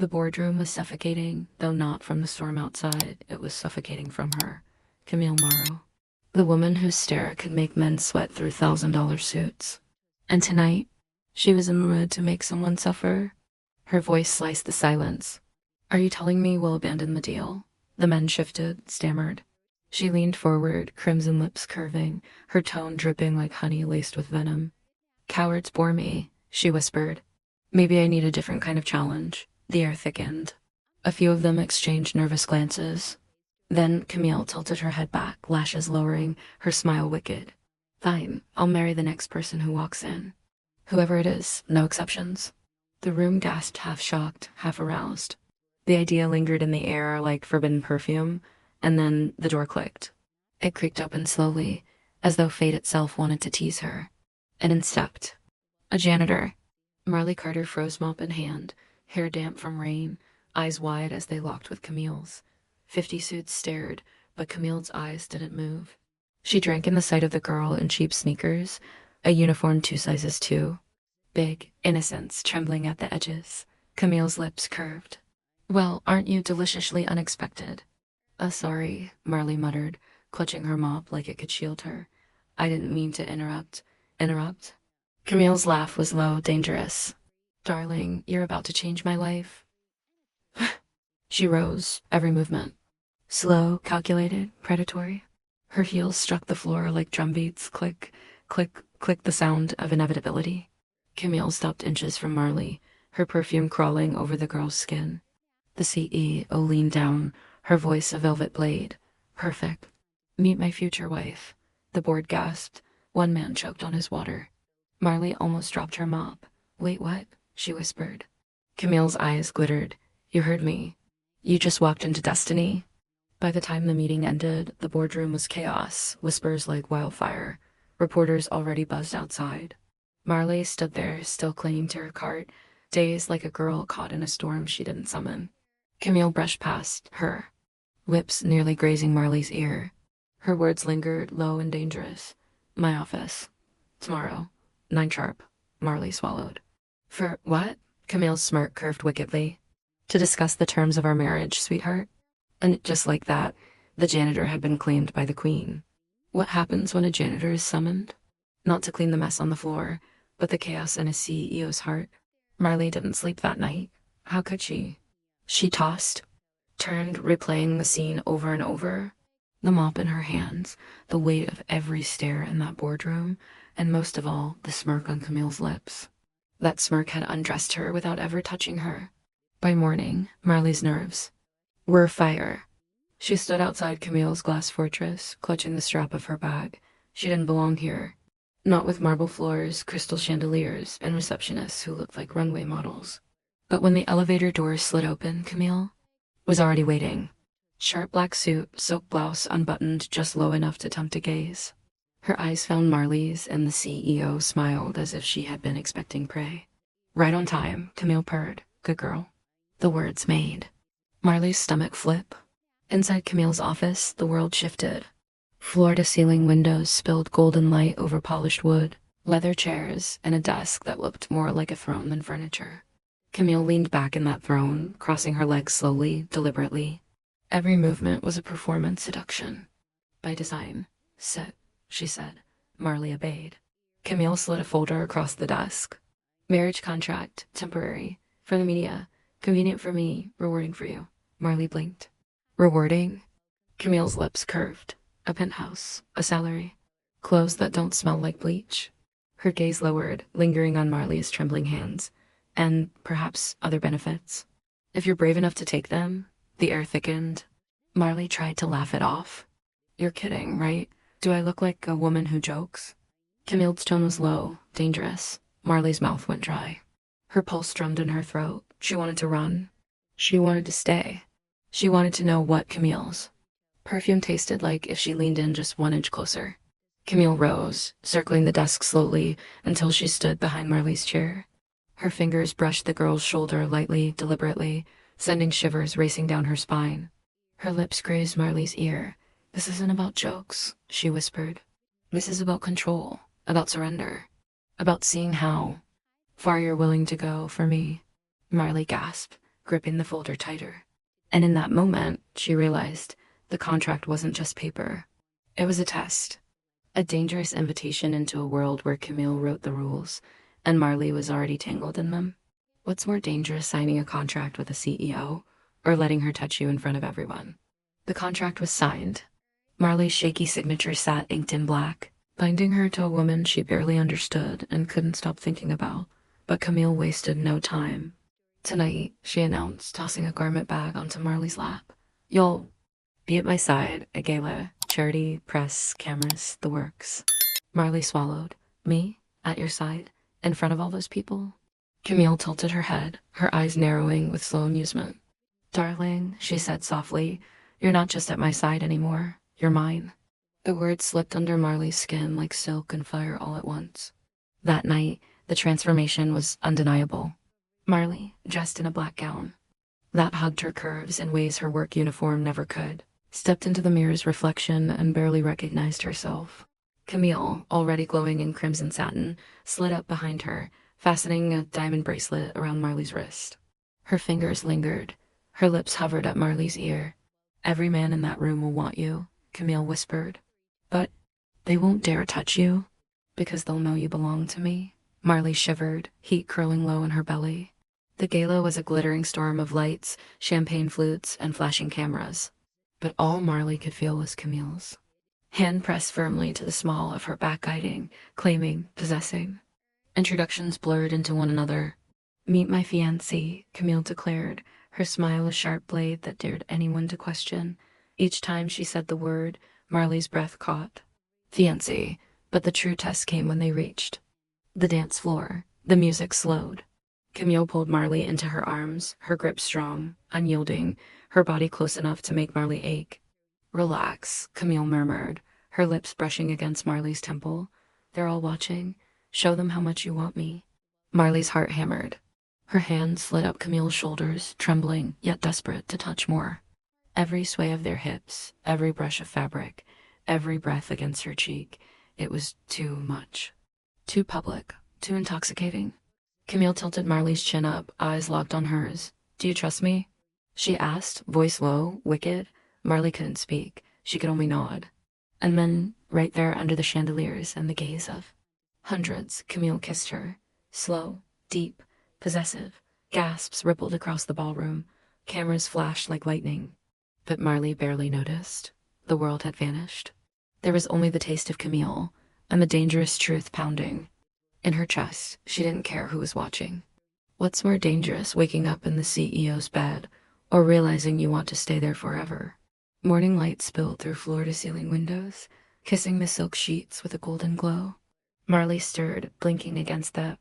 The boardroom was suffocating, though not from the storm outside. It was suffocating from her. Camille Morrow. The woman whose stare could make men sweat through $1,000 suits. And tonight, she was in the mood to make someone suffer. Her voice sliced the silence. Are you telling me we'll abandon the deal? The men shifted, stammered. She leaned forward, crimson lips curving, her tone dripping like honey laced with venom. Cowards bore me, she whispered. Maybe I need a different kind of challenge. The air thickened. A few of them exchanged nervous glances. Then Camille tilted her head back, lashes lowering, her smile wicked. Fine, I'll marry the next person who walks in. Whoever it is, no exceptions. The room gasped, half shocked, half aroused. The idea lingered in the air like forbidden perfume, and then the door clicked. It creaked open slowly, as though fate itself wanted to tease her. And in stepped a janitor. Marley Carter froze, mop in hand, hair damp from rain, eyes wide as they locked with Camille's. 50 suits stared, but Camille's eyes didn't move. She drank in the sight of the girl in cheap sneakers, a uniform 2 sizes too. Big, innocence trembling at the edges. Camille's lips curved. Well, aren't you deliciously unexpected? Sorry, Marley muttered, clutching her mop like it could shield her. I didn't mean to interrupt. Interrupt? Camille's laugh was low, dangerous. Darling, you're about to change my life. She rose, every movement. Slow, calculated, predatory. Her heels struck the floor like drumbeats, click, click, click, the sound of inevitability. Camille stopped inches from Marley, her perfume crawling over the girl's skin. The CEO leaned down, her voice a velvet blade. Perfect. Meet my future wife. The board gasped. One man choked on his water. Marley almost dropped her mop. Wait, what? She whispered. Camille's eyes glittered. You heard me. You just walked into destiny. By the time the meeting ended, the boardroom was chaos, whispers like wildfire. Reporters already buzzed outside. Marley stood there, still clinging to her cart, dazed like a girl caught in a storm she didn't summon. Camille brushed past her, lips nearly grazing Marley's ear. Her words lingered, low and dangerous. My office. Tomorrow. 9 sharp. Marley swallowed. For what? Camille's smirk curved wickedly. To discuss the terms of our marriage, sweetheart. And just like that, the janitor had been claimed by the queen. What happens when a janitor is summoned? Not to clean the mess on the floor, but the chaos in a CEO's heart. Marley didn't sleep that night. How could she? She tossed, turned, replaying the scene over and over. The mop in her hands, the weight of every stare in that boardroom, and most of all, the smirk on Camille's lips. That smirk had undressed her without ever touching her. By morning, Marley's nerves were afire. She stood outside Camille's glass fortress, clutching the strap of her bag. She didn't belong here. Not with marble floors, crystal chandeliers, and receptionists who looked like runway models. But when the elevator doors slid open, Camille was already waiting. Sharp black suit, silk blouse unbuttoned just low enough to tempt a gaze. Her eyes found Marley's, and the CEO smiled as if she had been expecting prey. Right on time, Camille purred. Good girl. The words made Marley's stomach flip. Inside Camille's office, the world shifted. Floor-to-ceiling windows spilled golden light over polished wood, leather chairs, and a desk that looked more like a throne than furniture. Camille leaned back in that throne, crossing her legs slowly, deliberately. Every movement was a performance seduction. By design. Sit, she said. Marley obeyed. Camille slid a folder across the desk. Marriage contract, temporary. For the media. Convenient for me, rewarding for you. Marley blinked. Rewarding? Camille's lips curved. A penthouse, a salary, clothes that don't smell like bleach. Her gaze lowered, lingering on Marley's trembling hands. And perhaps other benefits. If you're brave enough to take them. The air thickened. Marley tried to laugh it off. You're kidding, right? Do I look like a woman who jokes? Camille's tone was low, dangerous. Marley's mouth went dry. Her pulse drummed in her throat. She wanted to run. She wanted to stay. She wanted to know what Camille's perfume tasted like if she leaned in just 1 inch closer. Camille rose, circling the desk slowly until she stood behind Marley's chair. Her fingers brushed the girl's shoulder lightly, deliberately, sending shivers racing down her spine. Her lips grazed Marley's ear. This isn't about jokes, she whispered. This is about control, about surrender, about seeing how far you're willing to go for me. Marley gasped. gripping the folder tighter. And in that moment, she realized the contract wasn't just paper. It was a test, a dangerous invitation into a world where Camille wrote the rules, and Marley was already tangled in them. What's more dangerous, signing a contract with a CEO, or letting her touch you in front of everyone? The contract was signed. Marley's shaky signature sat inked in black, binding her to a woman she barely understood and couldn't stop thinking about. But Camille wasted no time. "Tonight," she announced, tossing a garment bag onto Marley's lap, "you'll be at my side, a gala, charity, press, cameras, the works." Marley swallowed. "Me? At your side? In front of all those people?" Camille tilted her head, her eyes narrowing with slow amusement. "Darling," she said softly, "you're not just at my side anymore. You're mine." The words slipped under Marley's skin like silk and fire all at once. That night, the transformation was undeniable. Marley, dressed in a black gown that hugged her curves in ways her work uniform never could, stepped into the mirror's reflection and barely recognized herself. Camille, already glowing in crimson satin, slid up behind her, fastening a diamond bracelet around Marley's wrist. Her fingers lingered. Her lips hovered at Marley's ear. "Every man in that room will want you," Camille whispered. "But they won't dare touch you, because they'll know you belong to me." Marley shivered, heat curling low in her belly. The gala was a glittering storm of lights, champagne flutes, and flashing cameras. But all Marley could feel was Camille's hand pressed firmly to the small of her back, guiding, claiming, possessing. Introductions blurred into one another. "Meet my fiancé," Camille declared, her smile a sharp blade that dared anyone to question. Each time she said the word, Marley's breath caught. Fiancé, but the true test came when they reached the dance floor. The music slowed. Camille pulled Marley into her arms, her grip strong, unyielding, her body close enough to make Marley ache. "Relax," Camille murmured, her lips brushing against Marley's temple. "They're all watching. Show them how much you want me." Marley's heart hammered. Her hand slid up Camille's shoulders, trembling, yet desperate to touch more. Every sway of their hips, every brush of fabric, every breath against her cheek. It was too much. Too public, too intoxicating. Camille tilted Marley's chin up, eyes locked on hers. "Do you trust me?" she asked, voice low, wicked. Marley couldn't speak. She could only nod. And then, right there under the chandeliers and the gaze of hundreds, Camille kissed her. Slow, deep, possessive. Gasps rippled across the ballroom. Cameras flashed like lightning. But Marley barely noticed. The world had vanished. There was only the taste of Camille, and the dangerous truth pounding in her chest. She didn't care who was watching. What's more dangerous, waking up in the CEO's bed, or realizing you want to stay there forever? Morning light spilled through floor-to-ceiling windows, kissing the silk sheets with a golden glow. Marley stirred, blinking against that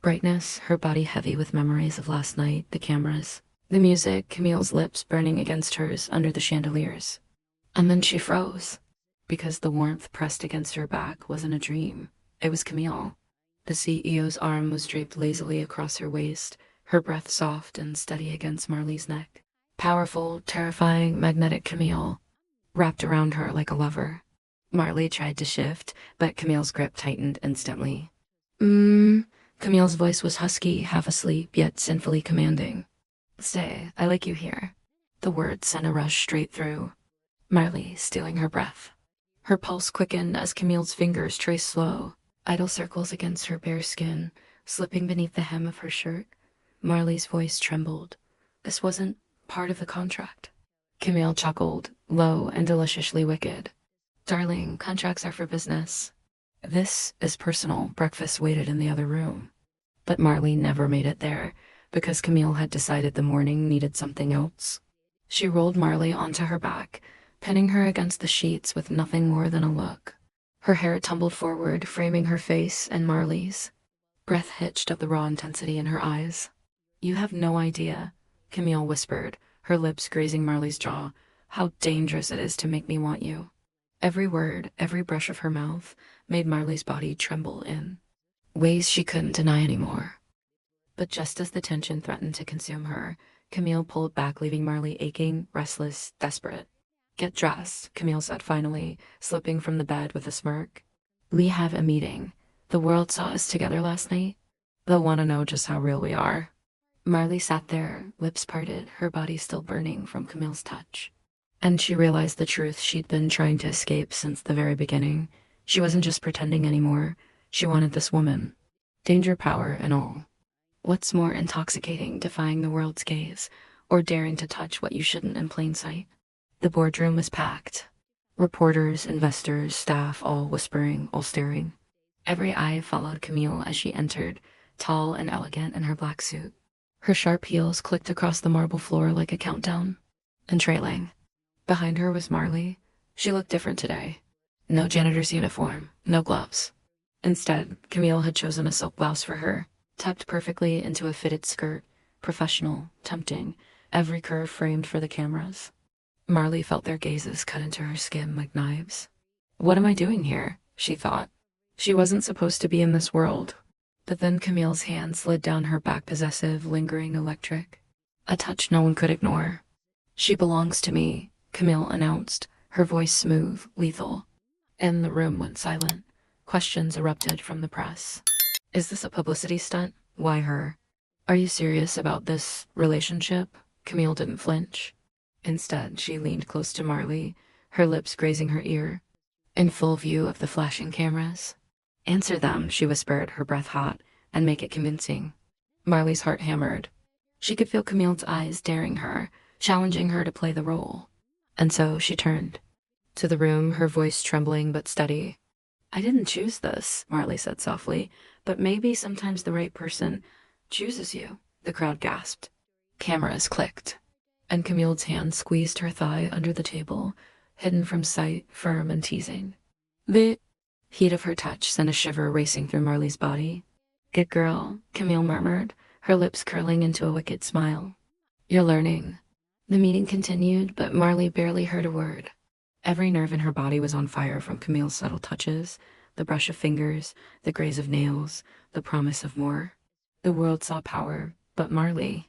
brightness, her body heavy with memories of last night, the cameras, the music, Camille's lips burning against hers under the chandeliers. And then she froze, because the warmth pressed against her back wasn't a dream. It was Camille. The CEO's arm was draped lazily across her waist, her breath soft and steady against Marley's neck. Powerful, terrifying, magnetic Camille, wrapped around her like a lover. Marley tried to shift, but Camille's grip tightened instantly. Camille's voice was husky, half asleep, yet sinfully commanding. "Stay, I like you here." The words sent a rush straight through Marley, stealing her breath. Her pulse quickened as Camille's fingers traced slow, idle circles against her bare skin, slipping beneath the hem of her shirt. Marley's voice trembled. This wasn't part of the contract. Camille chuckled, low and deliciously wicked. "Darling, contracts are for business. This is personal." Breakfast waited in the other room. But Marley never made it there, because Camille had decided the morning needed something else. She rolled Marley onto her back, pinning her against the sheets with nothing more than a look. Her hair tumbled forward, framing her face and Marley's. Breath hitched of the raw intensity in her eyes. "You have no idea," Camille whispered, her lips grazing Marley's jaw, "how dangerous it is to make me want you." Every word, every brush of her mouth, made Marley's body tremble in ways she couldn't deny anymore. But just as the tension threatened to consume her, Camille pulled back, leaving Marley aching, restless, desperate. "Get dressed," Camille said finally, slipping from the bed with a smirk. "We have a meeting. The world saw us together last night. They'll want to know just how real we are." Marley sat there, lips parted, her body still burning from Camille's touch. And she realized the truth she'd been trying to escape since the very beginning. She wasn't just pretending anymore. She wanted this woman. Danger, power, and all. What's more intoxicating, defying the world's gaze, or daring to touch what you shouldn't in plain sight? The boardroom was packed. Reporters, investors, staff, all whispering, all staring. Every eye followed Camille as she entered, tall and elegant in her black suit. Her sharp heels clicked across the marble floor like a countdown. And trailing. Behind her was Marley. She looked different today. No janitor's uniform, no gloves. Instead, Camille had chosen a silk blouse for her, tucked perfectly into a fitted skirt, professional, tempting, every curve framed for the cameras. Marley felt their gazes cut into her skin like knives. What am I doing here? She thought. She wasn't supposed to be in this world. But then Camille's hand slid down her back, possessive, lingering, electric. A touch no one could ignore. She belongs to me, Camille announced, her voice smooth, lethal. And the room went silent. Questions erupted from the press. Is this a publicity stunt? Why her? Are you serious about this relationship? Camille didn't flinch. Instead, she leaned close to Marley, her lips grazing her ear, in full view of the flashing cameras. Answer them, she whispered, her breath hot, and make it convincing. Marley's heart hammered. She could feel Camille's eyes daring her, challenging her to play the role. And so she turned to the room, her voice trembling but steady. I didn't choose this, Marley said softly, but maybe sometimes the right person chooses you, the crowd gasped. Cameras clicked, and Camille's hand squeezed her thigh under the table, hidden from sight, firm and teasing. The heat of her touch sent a shiver racing through Marley's body. Good girl, Camille murmured, her lips curling into a wicked smile. You're learning. The meeting continued, but Marley barely heard a word. Every nerve in her body was on fire from Camille's subtle touches, the brush of fingers, the graze of nails, the promise of more. The world saw power, but Marley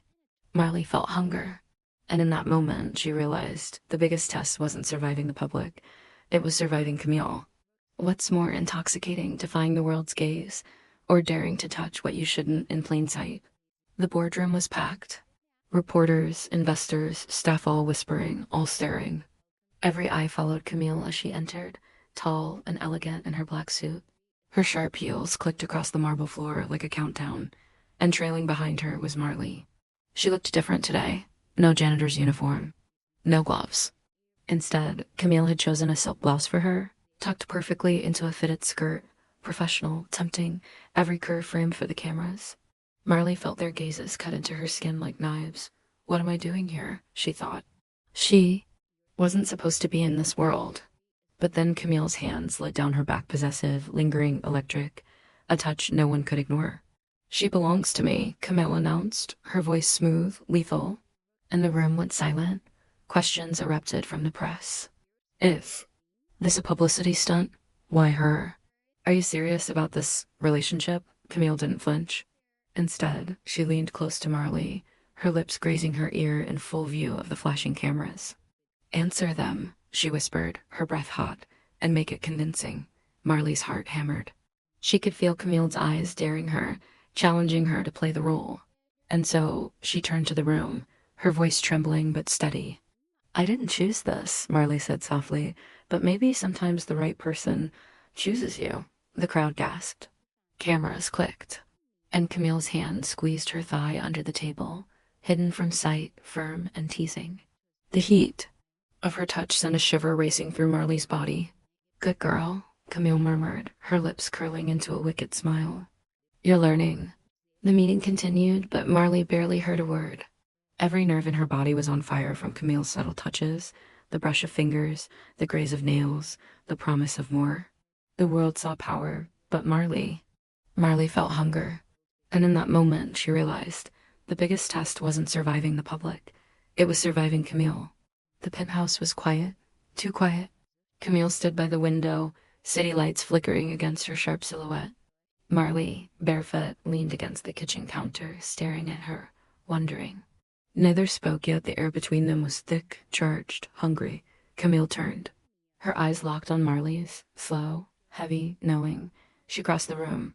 felt hunger. And in that moment, she realized the biggest test wasn't surviving the public. It was surviving Camille. What's more intoxicating, defying the world's gaze, or daring to touch what you shouldn't in plain sight? The boardroom was packed. Reporters, investors, staff all whispering, all staring. Every eye followed Camille as she entered, tall and elegant in her black suit. Her sharp heels clicked across the marble floor like a countdown, and trailing behind her was Marley. She looked different today. No janitor's uniform. No gloves. Instead, Camille had chosen a silk blouse for her, tucked perfectly into a fitted skirt, professional, tempting, every curve framed for the cameras. Marley felt their gazes cut into her skin like knives. What am I doing here? She thought. She wasn't supposed to be in this world. But then Camille's hand slid down her back, possessive, lingering, electric, a touch no one could ignore. She belongs to me, Camille announced, her voice smooth, lethal. And the room went silent. Questions erupted from the press. Is this a publicity stunt? Why her? Are you serious about this relationship? Camille didn't flinch. Instead, she leaned close to Marley, her lips grazing her ear in full view of the flashing cameras. Answer them, she whispered, her breath hot, and make it convincing. Marley's heart hammered. She could feel Camille's eyes daring her, challenging her to play the role. And so she turned to the room, her voice trembling but steady. I didn't choose this, Marley said softly, but maybe sometimes the right person chooses you. The crowd gasped. Cameras clicked, and Camille's hand squeezed her thigh under the table, hidden from sight, firm and teasing. The heat of her touch sent a shiver racing through Marley's body. Good girl, Camille murmured, her lips curling into a wicked smile. You're learning. The meeting continued, but Marley barely heard a word. Every nerve in her body was on fire from Camille's subtle touches, the brush of fingers, the graze of nails, the promise of more. The world saw power, but Marley felt hunger. And in that moment, she realized the biggest test wasn't surviving the public. It was surviving Camille. The penthouse was quiet, too quiet. Camille stood by the window, city lights flickering against her sharp silhouette. Marley, barefoot, leaned against the kitchen counter, staring at her, wondering. Neither spoke, yet the air between them was thick, charged, hungry. Camille turned. Her eyes locked on Marley's, slow, heavy, knowing. She crossed the room.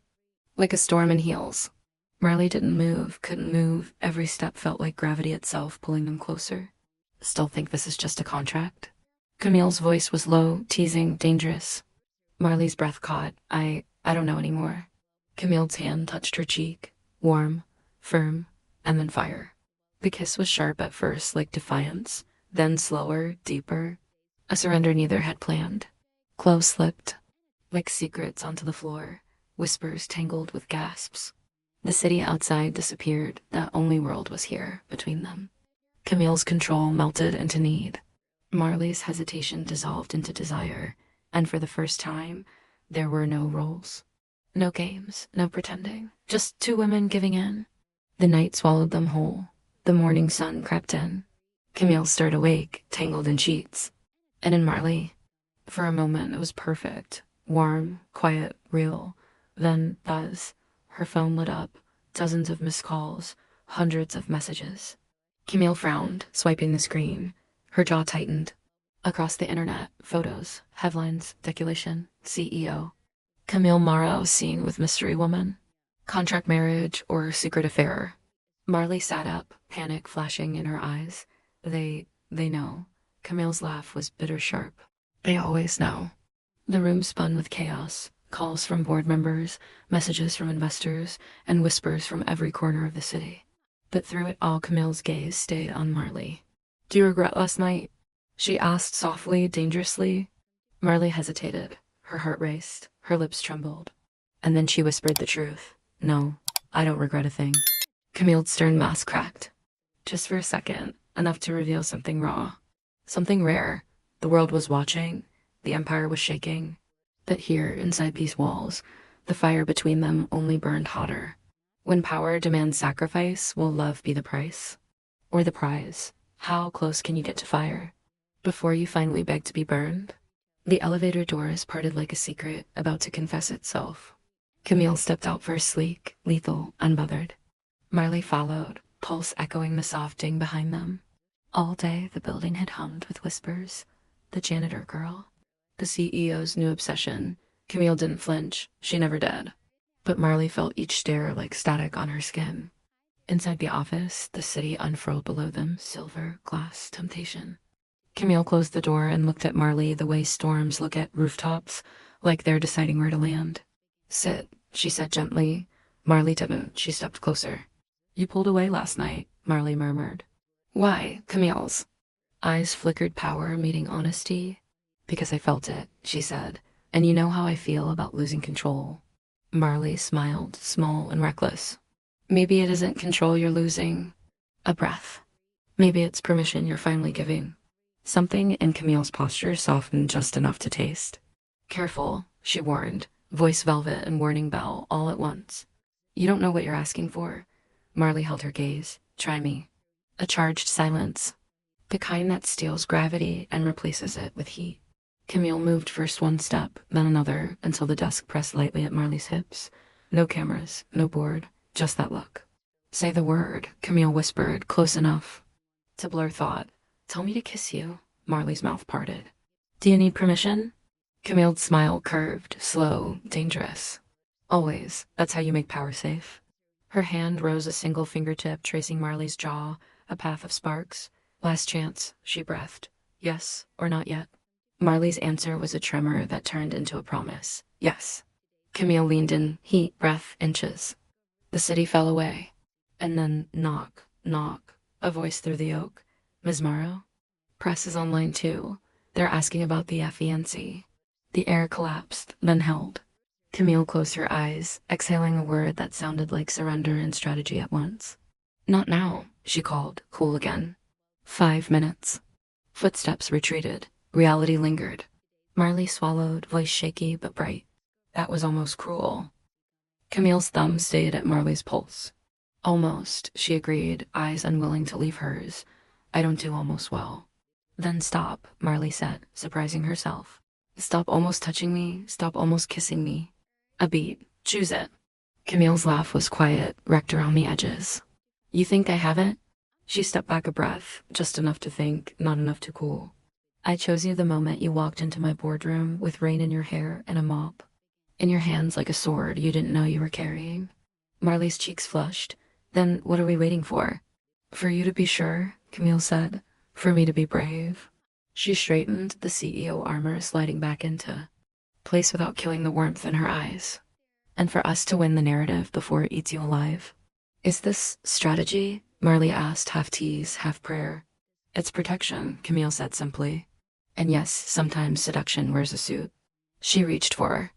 Like a storm in heels. Marley didn't move, couldn't move. Every step felt like gravity itself pulling them closer. Still think this is just a contract? Camille's voice was low, teasing, dangerous. Marley's breath caught. I don't know anymore. Camille's hand touched her cheek. Warm, firm, and then fire. The kiss was sharp at first, like defiance, then slower, deeper. A surrender neither had planned. Clothes slipped, like secrets onto the floor, whispers tangled with gasps. The city outside disappeared. That only world was here, between them. Camille's control melted into need. Marley's hesitation dissolved into desire, and for the first time, there were no roles. No games, no pretending. Just two women giving in. The night swallowed them whole. The morning sun crept in. Camille stirred awake, tangled in sheets. And in Marley, for a moment, it was perfect. Warm, quiet, real. Then, buzz. Her phone lit up. Dozens of missed calls. Hundreds of messages. Camille frowned, swiping the screen. Her jaw tightened. Across the internet, photos, headlines, deculation, CEO. Camille Morrow seen with mystery woman. Contract marriage or secret affair. Marley sat up, panic flashing in her eyes. They know. Camille's laugh was bitter sharp. They always know. The room spun with chaos. Calls from board members, messages from investors, and whispers from every corner of the city. But through it all, Camille's gaze stayed on Marley. Do you regret last night? She asked softly, dangerously. Marley hesitated. Her heart raced. Her lips trembled. And then she whispered the truth. No, I don't regret a thing. Camille's stern mask cracked. Just for a second, enough to reveal something raw. Something rare. The world was watching. The empire was shaking. But here, inside these walls, the fire between them only burned hotter. When power demands sacrifice, will love be the price? Or the prize? How close can you get to fire before you finally beg to be burned? The elevator doors parted like a secret about to confess itself. Camille stepped out first, sleek, lethal, unbothered. Marley followed, pulse echoing the soft ding behind them. All day, the building had hummed with whispers. The janitor girl. The CEO's new obsession. Camille didn't flinch. She never did. But Marley felt each stare like static on her skin. Inside the office, the city unfurled below them, silver, glass, temptation. Camille closed the door and looked at Marley the way storms look at rooftops, like they're deciding where to land. Sit, she said gently. Marley didn't. She stepped closer. You pulled away last night, Marley murmured. Why, Camille's eyes flickered power meeting honesty. Because I felt it, she said. And you know how I feel about losing control. Marley smiled, small and reckless. Maybe it isn't control you're losing. A breath. Maybe it's permission you're finally giving. Something in Camille's posture softened just enough to taste. Careful, she warned, voice velvet and warning bell all at once. You don't know what you're asking for. Marley held her gaze. Try me. A charged silence. The kind that steals gravity and replaces it with heat. Camille moved first one step, then another, until the desk pressed lightly at Marley's hips. No cameras, no board, just that look. Say the word, Camille whispered, close enough to blur thought. Tell me to kiss you. Marley's mouth parted. Do you need permission? Camille's smile curved, slow, dangerous. Always. That's how you make power safe. Her hand rose a single fingertip, tracing Marley's jaw, a path of sparks. Last chance, she breathed. Yes or not yet? Marley's answer was a tremor that turned into a promise. Yes. Camille leaned in, heat, breath, inches. The city fell away. And then knock, knock, a voice through the oak. Ms. Morrow? Press is on line 2. They're asking about the FENC. The air collapsed, then held. Camille closed her eyes, exhaling a word that sounded like surrender and strategy at once. Not now, she called, cool again. 5 minutes. Footsteps retreated. Reality lingered. Marley swallowed, voice shaky but bright. That was almost cruel. Camille's thumb stayed at Marley's pulse. Almost, she agreed, eyes unwilling to leave hers. I don't do almost well. Then stop, Marley said, surprising herself. Stop almost touching me, stop almost kissing me. A beat. Choose it. Camille's laugh was quiet, wrecked around the edges. You think I haven't? She stepped back a breath, just enough to think, not enough to cool. I chose you the moment you walked into my boardroom with rain in your hair and a mop. In your hands like a sword you didn't know you were carrying. Marley's cheeks flushed. Then what are we waiting for? For you to be sure, Camille said. For me to be brave. She straightened, the CEO armor sliding back into place without killing the warmth in her eyes. And for us to win the narrative before it eats you alive. Is this strategy? Marley asked, half tease, half prayer. It's protection, Camille said simply. And yes, sometimes seduction wears a suit. She reached for her.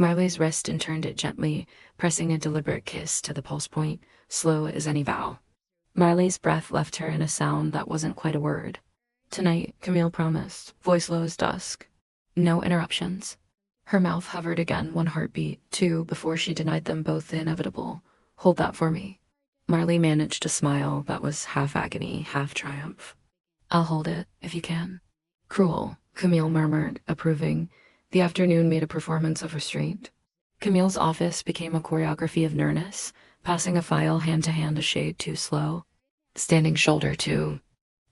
Marley's wrist and turned it gently, pressing a deliberate kiss to the pulse point, slow as any vow. Marley's breath left her in a sound that wasn't quite a word. Tonight, Camille promised, voice low as dusk. No interruptions. Her mouth hovered again, one heartbeat, two, before she denied them both the inevitable. Hold that for me. Marley managed a smile that was half agony, half triumph. I'll hold it, if you can. Cruel, Camille murmured, approving. The afternoon made a performance of restraint. Camille's office became a choreography of nearness, passing a file hand to hand a shade too slow. Standing shoulder to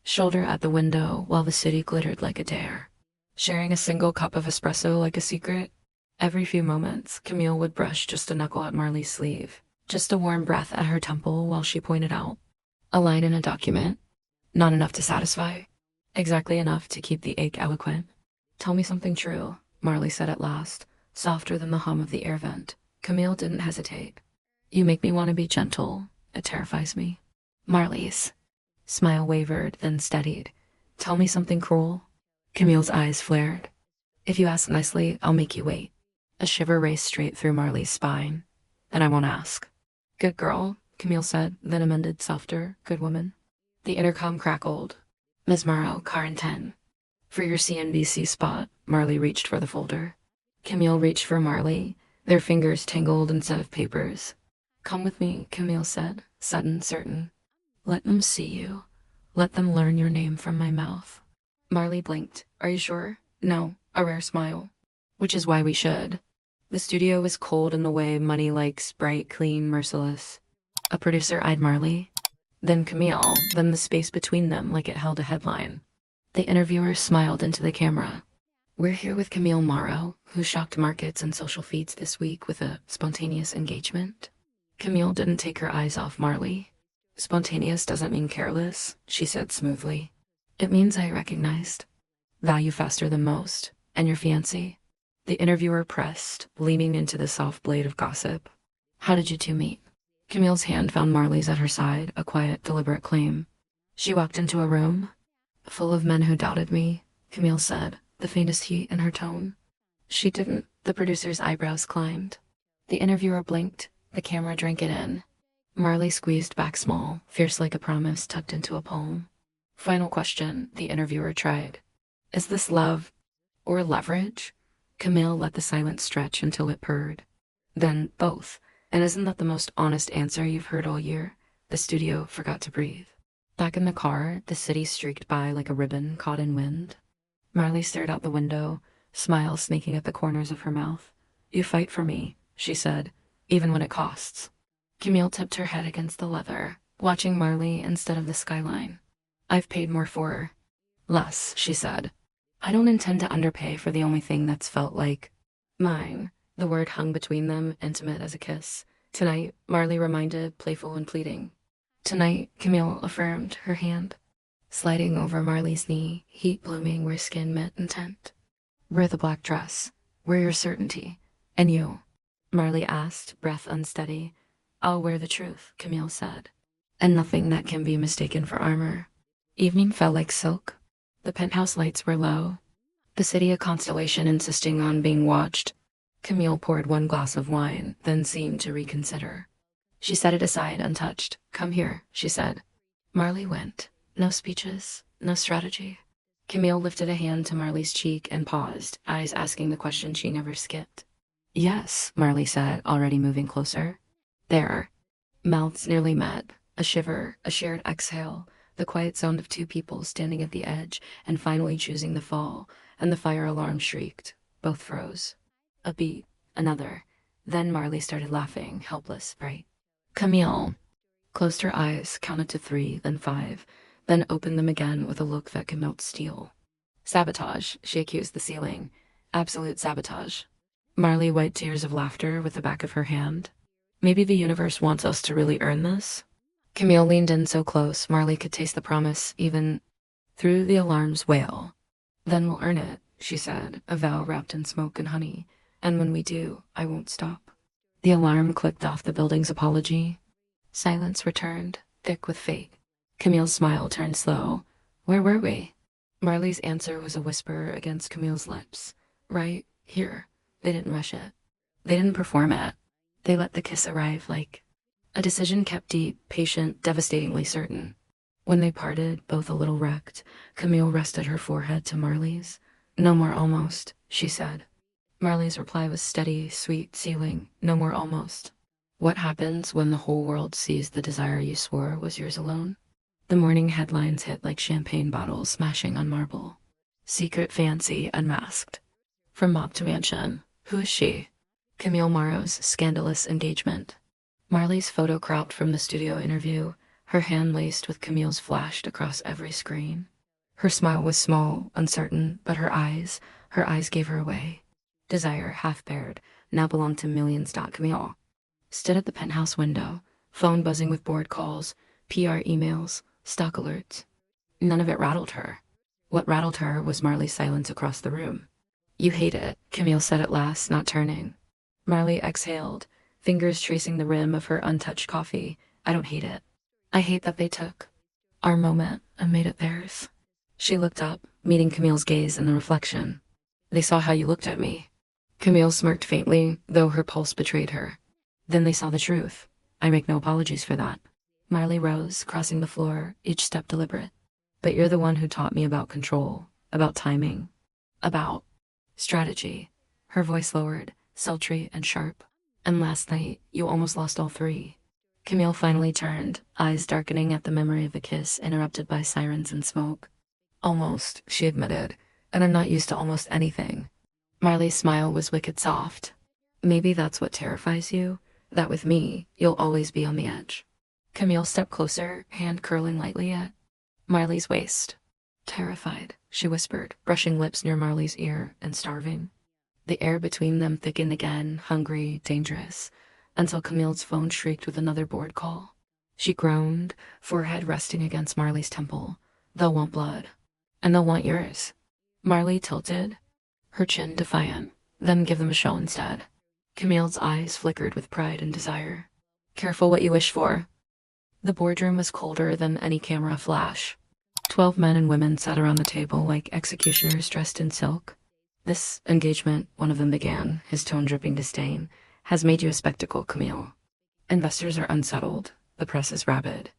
shoulder at the window while the city glittered like a dare. Sharing a single cup of espresso like a secret. Every few moments, Camille would brush just a knuckle at Marley's sleeve, just a warm breath at her temple while she pointed out. A line in a document. Not enough to satisfy. Exactly enough to keep the ache eloquent. Tell me something true, Marley said at last, softer than the hum of the air vent. Camille didn't hesitate. You make me want to be gentle. It terrifies me. Marley's smile wavered, then steadied. Tell me something cruel. Camille's eyes flared. If you ask nicely, I'll make you wait. A shiver raced straight through Marley's spine. Then I won't ask. Good girl, Camille said, then amended softer, good woman. The intercom crackled. Ms. Morrow, car in 10. For your CNBC spot, Marley reached for the folder. Camille reached for Marley. Their fingers tangled instead of papers. Come with me, Camille said, sudden, certain. Let them see you. Let them learn your name from my mouth. Marley blinked. Are you sure? No, a rare smile. Which is why we should. The studio was cold in the way money likes, bright, clean, merciless. A producer eyed Marley. Then Camille, then the space between them like it held a headline. The interviewer smiled into the camera. We're here with Camille Morrow, who shocked markets and social feeds this week with a spontaneous engagement. Camille didn't take her eyes off Marley. Spontaneous doesn't mean careless, she said smoothly. It means I recognized. Value faster than most, and your fiancé. The interviewer pressed, leaning into the soft blade of gossip. How did you two meet? Camille's hand found Marley's at her side, a quiet, deliberate claim. She walked into a room, full of men who doubted me, Camille said, the faintest heat in her tone. She didn't. The producer's eyebrows climbed. The interviewer blinked. The camera drank it in. Marley squeezed back small, fierce like a promise tucked into a poem. Final question, the interviewer tried. Is this love or leverage? Camille let the silence stretch until it purred. Then both. And isn't that the most honest answer you've heard all year? The studio forgot to breathe. Back in the car, the city streaked by like a ribbon caught in wind. Marley stared out the window, smile snaking at the corners of her mouth. You fight for me, she said, even when it costs. Camille tipped her head against the leather, watching Marley instead of the skyline. I've paid more for her. Less, she said. I don't intend to underpay for the only thing that's felt like mine. The word hung between them, intimate as a kiss. Tonight, Marley reminded, playful and pleading. Tonight, Camille affirmed, her hand sliding over Marley's knee, heat blooming where skin met intent. Wear the black dress. Wear your certainty. And you? Marley asked, breath unsteady. I'll wear the truth, Camille said. And nothing that can be mistaken for armor. Evening fell like silk. The penthouse lights were low. The city a constellation insisting on being watched. Camille poured one glass of wine, then seemed to reconsider. She set it aside, untouched. Come here, she said. Marley went. No speeches, no strategy. Camille lifted a hand to Marley's cheek and paused, eyes asking the question she never skipped. Yes, Marley said, already moving closer. There. Mouths nearly met. A shiver, a shared exhale, the quiet sound of two people standing at the edge and finally choosing the fall, and the fire alarm shrieked. Both froze. A beat, another. Then Marley started laughing, helpless, bright. Camille closed her eyes, counted to 3, then 5, then opened them again with a look that could melt steel. Sabotage, she accused the ceiling. Absolute sabotage. Marley wiped tears of laughter with the back of her hand. Maybe the universe wants us to really earn this? Camille leaned in so close Marley could taste the promise even through the alarm's wail. Then we'll earn it, she said, a vow wrapped in smoke and honey. And when we do, I won't stop. The alarm clicked off the building's apology. Silence returned, thick with fate. Camille's smile turned slow. Where were we? Marley's answer was a whisper against Camille's lips. Right here. They didn't rush it. They didn't perform it. They let the kiss arrive like a decision kept deep, patient, devastatingly certain. When they parted, both a little wrecked, Camille rested her forehead to Marley's. No more almost, she said. Marley's reply was steady, sweet, sealing. No more almost. What happens when the whole world sees the desire you swore was yours alone? The morning headlines hit like champagne bottles smashing on marble. Secret fancy unmasked. From mob to mansion. Who is she? Camille Morrow's scandalous engagement. Marley's photo cropped from the studio interview, her hand laced with Camille's flashed across every screen. Her smile was small, uncertain, but her eyes gave her away. Desire, half-bared, now belonged to millions. Camille stood at the penthouse window, phone buzzing with board calls, PR emails, stock alerts. None of it rattled her. What rattled her was Marley's silence across the room. You hate it, Camille said at last, not turning. Marley exhaled, fingers tracing the rim of her untouched coffee. I don't hate it. I hate that they took our moment and made it theirs. She looked up, meeting Camille's gaze in the reflection. They saw how you looked at me. Camille smirked faintly, though her pulse betrayed her. Then they saw the truth. I make no apologies for that. Marley rose, crossing the floor, each step deliberate. But you're the one who taught me about control, about timing, about strategy. Her voice lowered, sultry and sharp. And last night, you almost lost all three. Camille finally turned, eyes darkening at the memory of the kiss interrupted by sirens and smoke. Almost, she admitted, and I'm not used to almost anything. Marley's smile was wicked soft. Maybe that's what terrifies you, that with me, you'll always be on the edge. Camille stepped closer, hand curling lightly at Marley's waist. Terrified, she whispered, brushing lips near Marley's ear and starving. The air between them thickened again, hungry, dangerous, until Camille's phone shrieked with another board call. She groaned, forehead resting against Marley's temple. They'll want blood. And they'll want yours. Marley tilted, her chin defiant. Then give them a show instead. Camille's eyes flickered with pride and desire. Careful what you wish for. The boardroom was colder than any camera flash. 12 men and women sat around the table like executioners dressed in silk. This engagement, one of them began, his tone dripping disdain, has made you a spectacle, Camille. Investors are unsettled. The press is rabid.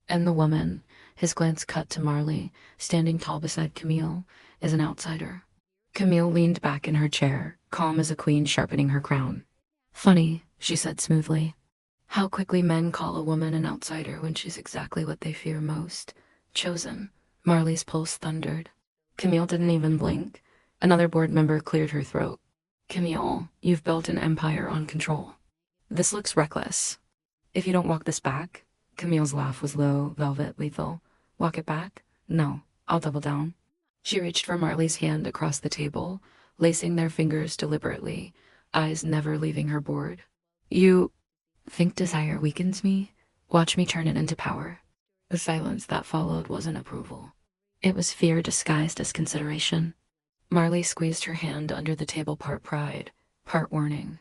And the woman, his glance cut to Marley, standing tall beside Camille, is an outsider. Camille leaned back in her chair, calm as a queen sharpening her crown. Funny, she said smoothly. How quickly men call a woman an outsider when she's exactly what they fear most. Chosen. Marley's pulse thundered. Camille didn't even blink. Another board member cleared her throat. Camille, you've built an empire on control. This looks reckless. If you don't walk this back, Camille's laugh was low, velvet, lethal. Walk it back? No, I'll double down. She reached for Marley's hand across the table, lacing their fingers deliberately, eyes never leaving her board. You think desire weakens me? Watch me turn it into power. The silence that followed wasn't approval. It was fear disguised as consideration. Marley squeezed her hand under the table, part pride, part warning.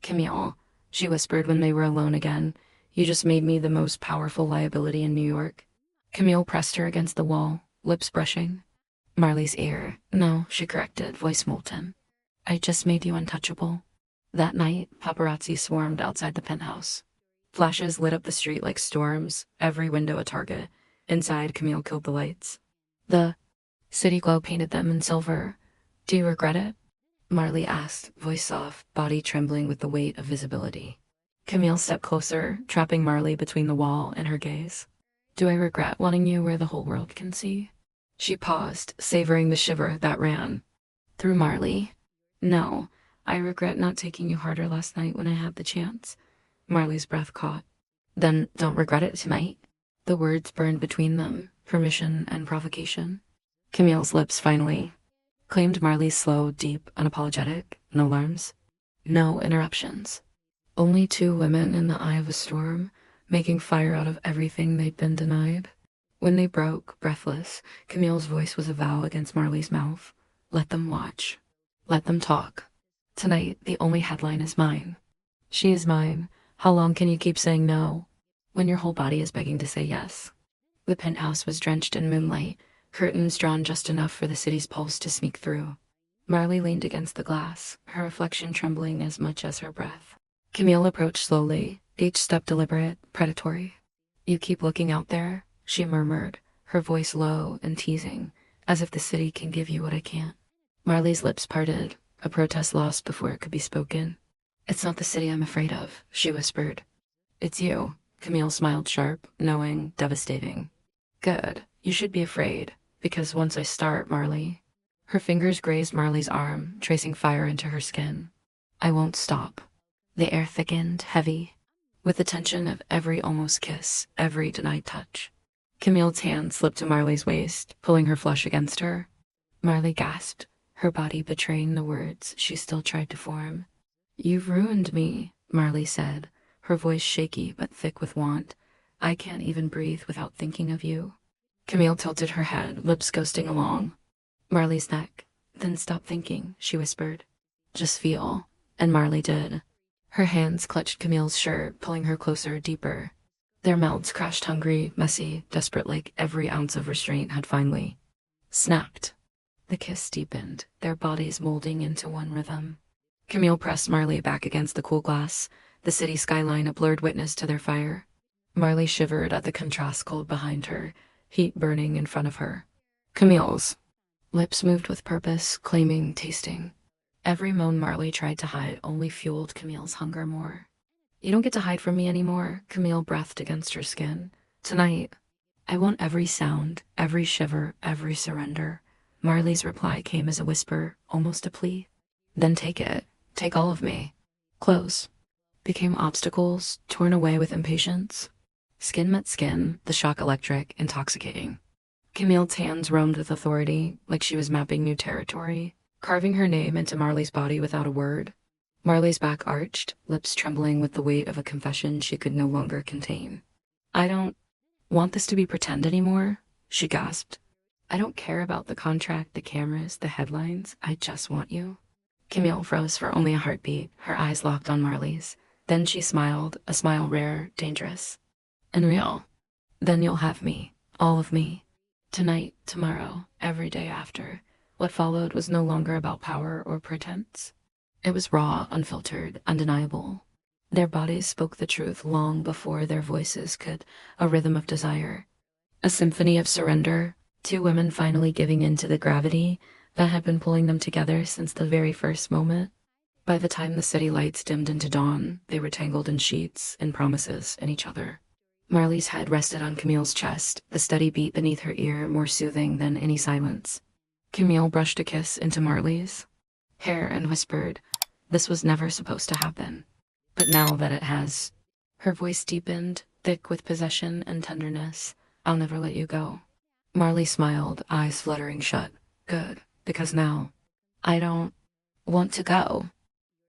Camille, she whispered when they were alone again, you just made me the most powerful liability in New York. Camille pressed her against the wall, lips brushing. Marley's ear. No, she corrected, voice molten. I just made you untouchable. That night, paparazzi swarmed outside the penthouse. Flashes lit up the street like storms, every window a target. Inside, Camille killed the lights. The city glow painted them in silver. Do you regret it? Marley asked, voice soft, body trembling with the weight of visibility. Camille stepped closer, trapping Marley between the wall and her gaze. Do I regret wanting you where the whole world can see? She paused, savoring the shiver that ran through Marley. No, I regret not taking you harder last night when I had the chance. Marley's breath caught. Then don't regret it tonight. The words burned between them, permission and provocation. Camille's lips finally claimed Marley's slow, deep, unapologetic, no alarms, no interruptions. Only two women in the eye of a storm, making fire out of everything they'd been denied. When they broke, breathless, Camille's voice was a vow against Marley's mouth. Let them watch. Let them talk. Tonight, the only headline is mine. She is mine. How long can you keep saying no, when your whole body is begging to say yes? The penthouse was drenched in moonlight, curtains drawn just enough for the city's pulse to sneak through. Marley leaned against the glass, her reflection trembling as much as her breath. Camille approached slowly, each step deliberate, predatory. You keep looking out there, she murmured, her voice low and teasing, as if the city can give you what I can't. Marley's lips parted, a protest lost before it could be spoken. It's not the city I'm afraid of, she whispered. It's you. Camille smiled sharp, knowing, devastating. Good. You should be afraid, because once I start, Marley... Her fingers grazed Marley's arm, tracing fire into her skin. I won't stop. The air thickened, heavy, with the tension of every almost kiss, every denied touch. Camille's hand slipped to Marley's waist, pulling her flush against her. Marley gasped, her body betraying the words she still tried to form. You've ruined me, Marley said, her voice shaky but thick with want. I can't even breathe without thinking of you. Camille tilted her head, lips ghosting along Marley's neck. Then stop thinking, she whispered. Just feel. And Marley did. Her hands clutched Camille's shirt, pulling her closer, deeper. Their mouths crashed hungry, messy, desperate, like every ounce of restraint had finally snapped. The kiss deepened, their bodies molding into one rhythm. Camille pressed Marley back against the cool glass, the city skyline a blurred witness to their fire. Marley shivered at the contrast cold behind her, heat burning in front of her. Camille's lips moved with purpose, claiming, tasting. Every moan Marley tried to hide only fueled Camille's hunger more. You don't get to hide from me anymore, Camille breathed against her skin. Tonight, I want every sound, every shiver, every surrender. Marley's reply came as a whisper, almost a plea. Then take it. Take all of me. Clothes became obstacles, torn away with impatience. Skin met skin, the shock electric, intoxicating. Camille's hands roamed with authority, like she was mapping new territory, carving her name into Marley's body without a word. Marley's back arched, lips trembling with the weight of a confession she could no longer contain. I don't want this to be pretend anymore, she gasped. I don't care about the contract, the cameras, the headlines. I just want you. Camille froze for only a heartbeat, her eyes locked on Marley's. Then she smiled, a smile rare, dangerous, and real. Then you'll have me, all of me. Tonight, tomorrow, every day after. What followed was no longer about power or pretense. It was raw, unfiltered, undeniable. Their bodies spoke the truth long before their voices could, a rhythm of desire. A symphony of surrender, two women finally giving in to the gravity that had been pulling them together since the very first moment. By the time the city lights dimmed into dawn, they were tangled in sheets, in promises, in each other. Marley's head rested on Camille's chest, the steady beat beneath her ear more soothing than any silence. Camille brushed a kiss into Marley's hair and whispered, this was never supposed to happen. But now that it has, her voice deepened, thick with possession and tenderness. I'll never let you go. Marley smiled, eyes fluttering shut. Good, because now, I don't want to go.